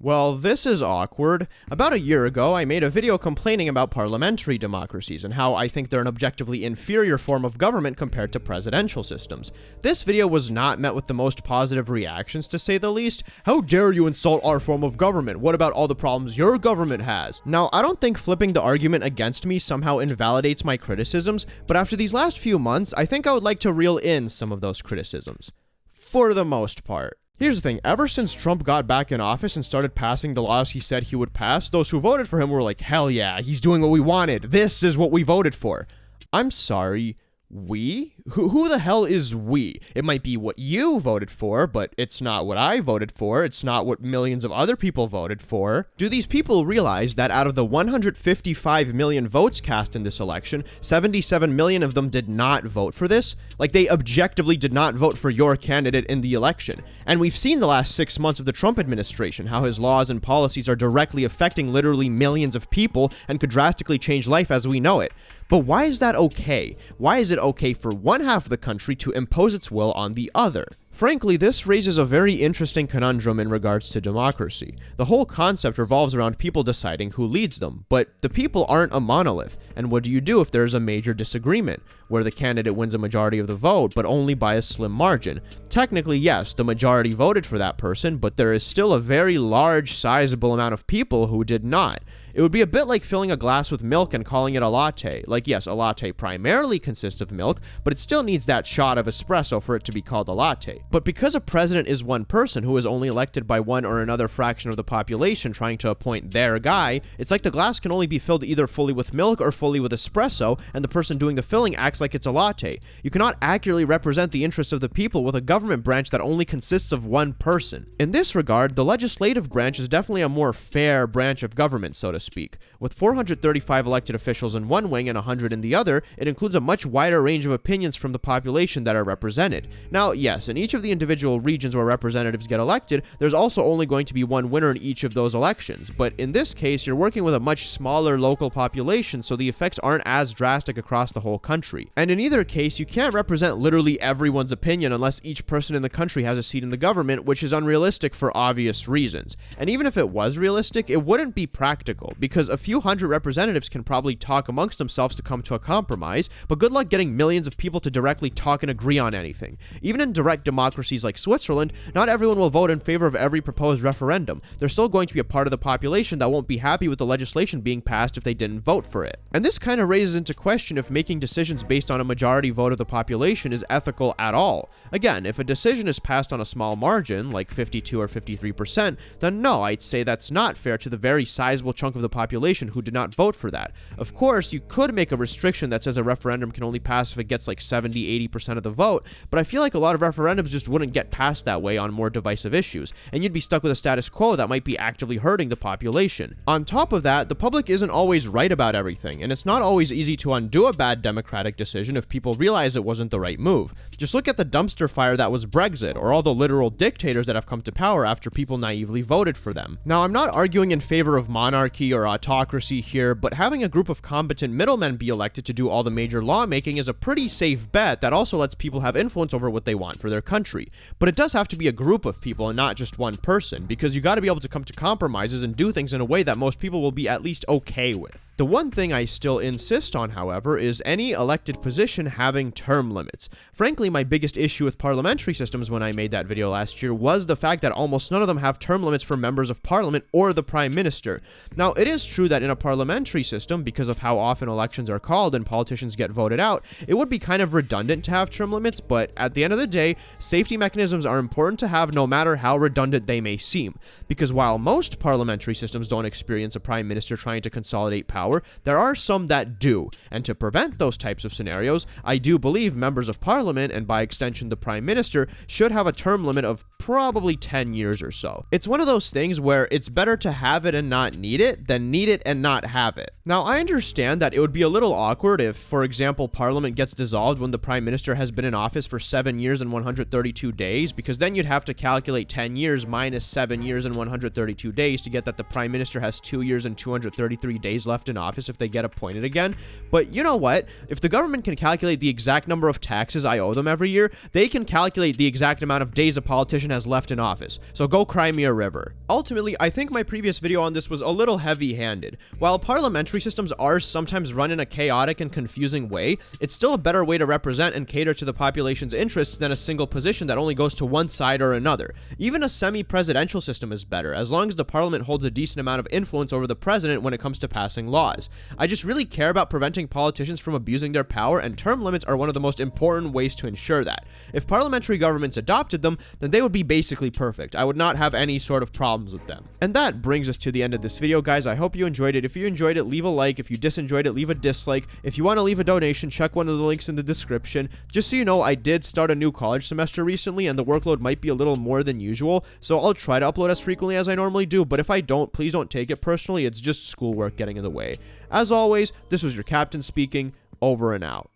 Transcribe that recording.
Well, this is awkward. About a year ago, I made a video complaining about parliamentary democracies and how I think they're an objectively inferior form of government compared to presidential systems. This video was not met with the most positive reactions, to say the least. How dare you insult our form of government? What about all the problems your government has? Now, I don't think flipping the argument against me somehow invalidates my criticisms, but after these last few months, I think I would like to reel in some of those criticisms. For the most part. Here's the thing, ever since Trump got back in office and started passing the laws he said he would pass, those who voted for him were like, hell yeah, he's doing what we wanted. This is what we voted for. I'm sorry, we? Who the hell is we? It might be what you voted for, but it's not what I voted for. It's not what millions of other people voted for. Do these people realize that out of the 155 million votes cast in this election, 77 million of them did not vote for this? Like, they objectively did not vote for your candidate in the election. And we've seen the last 6 months of the Trump administration, how his laws and policies are directly affecting literally millions of people and could drastically change life as we know it. But why is that okay? Why is it okay for one half of the country to impose its will on the other? Frankly, this raises a very interesting conundrum in regards to democracy. The whole concept revolves around people deciding who leads them, but the people aren't a monolith. And what do you do if there's a major disagreement, where the candidate wins a majority of the vote, but only by a slim margin? Technically, yes, the majority voted for that person, but there is still a very large, sizable amount of people who did not. It would be a bit like filling a glass with milk and calling it a latte. Like, yes, a latte primarily consists of milk, but it still needs that shot of espresso for it to be called a latte. But because a president is one person who is only elected by one or another fraction of the population trying to appoint their guy, it's like the glass can only be filled either fully with milk or fully with espresso, and the person doing the filling acts like it's a latte. You cannot accurately represent the interests of the people with a government branch that only consists of one person. In this regard, the legislative branch is definitely a more fair branch of government, so to speak. With 435 elected officials in one wing and 100 in the other, it includes a much wider range of opinions from the population that are represented. Now, yes, in each of the individual regions where representatives get elected, there's also only going to be one winner in each of those elections, but in this case, you're working with a much smaller local population, so the effects aren't as drastic across the whole country. And in either case, you can't represent literally everyone's opinion unless each person in the country has a seat in the government, which is unrealistic for obvious reasons. And even if it was realistic, it wouldn't be practical, because a few hundred representatives can probably talk amongst themselves to come to a compromise, but good luck getting millions of people to directly talk and agree on anything. Even in direct democracies like Switzerland, not everyone will vote in favor of every proposed referendum. There's still going to be a part of the population that won't be happy with the legislation being passed if they didn't vote for it. And this kind of raises into question if making decisions based on a majority vote of the population is ethical at all. Again, if a decision is passed on a small margin, like 52 or 53%, then no, I'd say that's not fair to the very sizable chunk of the population who did not vote for that. Of course, you could make a restriction that says a referendum can only pass if it gets like 70-80% of the vote, but I feel like a lot of referendums just wouldn't get passed that way on more divisive issues, and you'd be stuck with a status quo that might be actively hurting the population. On top of that, the public isn't always right about everything, and it's not always easy to undo a bad democratic decision if people realize it wasn't the right move. Just look at the dumpster fire that was Brexit, or all the literal dictators that have come to power after people naively voted for them. Now, I'm not arguing in favor of monarchy or autocracy here, but having a group of competent middlemen be elected to do all the major lawmaking is a pretty safe bet that also lets people have influence over what they want for their country. But it does have to be a group of people and not just one person, because you got to be able to come to compromises and do things in a way that most people will be at least okay with. The one thing I still insist on, however, is any elected position having term limits. Frankly, my biggest issue with parliamentary systems when I made that video last year was the fact that almost none of them have term limits for members of parliament or the prime minister. Now, it is true that in a parliamentary system, because of how often elections are called and politicians get voted out, it would be kind of redundant to have term limits, but at the end of the day, safety mechanisms are important to have no matter how redundant they may seem. Because while most parliamentary systems don't experience a prime minister trying to consolidate power, there are some that do, and to prevent those types of scenarios, I do believe members of parliament, and by extension the prime minister, should have a term limit of probably 10 years or so. It's one of those things where it's better to have it and not need it than need it and not have it. Now, I understand that it would be a little awkward if, for example, parliament gets dissolved when the prime minister has been in office for 7 years and 130 132 days, because then you'd have to calculate 10 years minus 7 years and 132 days to get that the prime minister has 2 years and 233 days left in office if they get appointed again. But you know what? If the government can calculate the exact number of taxes I owe them every year, they can calculate the exact amount of days a politician has left in office. So go cry me a river. Ultimately, I think my previous video on this was a little heavy-handed. While parliamentary systems are sometimes run in a chaotic and confusing way, it's still a better way to represent and cater to the population's interests than a single position that only goes to one side or another. Even a semi-presidential system is better, as long as the parliament holds a decent amount of influence over the president when it comes to passing laws. I just really care about preventing politicians from abusing their power, and term limits are one of the most important ways to ensure that. If parliamentary governments adopted them, then they would be basically perfect. I would not have any sort of problems with them. And that brings us to the end of this video, guys. I hope you enjoyed it. If you enjoyed it, leave a like. If you disenjoyed it, leave a dislike. If you want to leave a donation, check one of the links in the description. Just so you know, I did start a new college semester recently, and the workload might be a little more than usual, so I'll try to upload as frequently as I normally do, but if I don't, please don't take it personally. It's just schoolwork getting in the way. As always, this was your captain speaking. Over and out.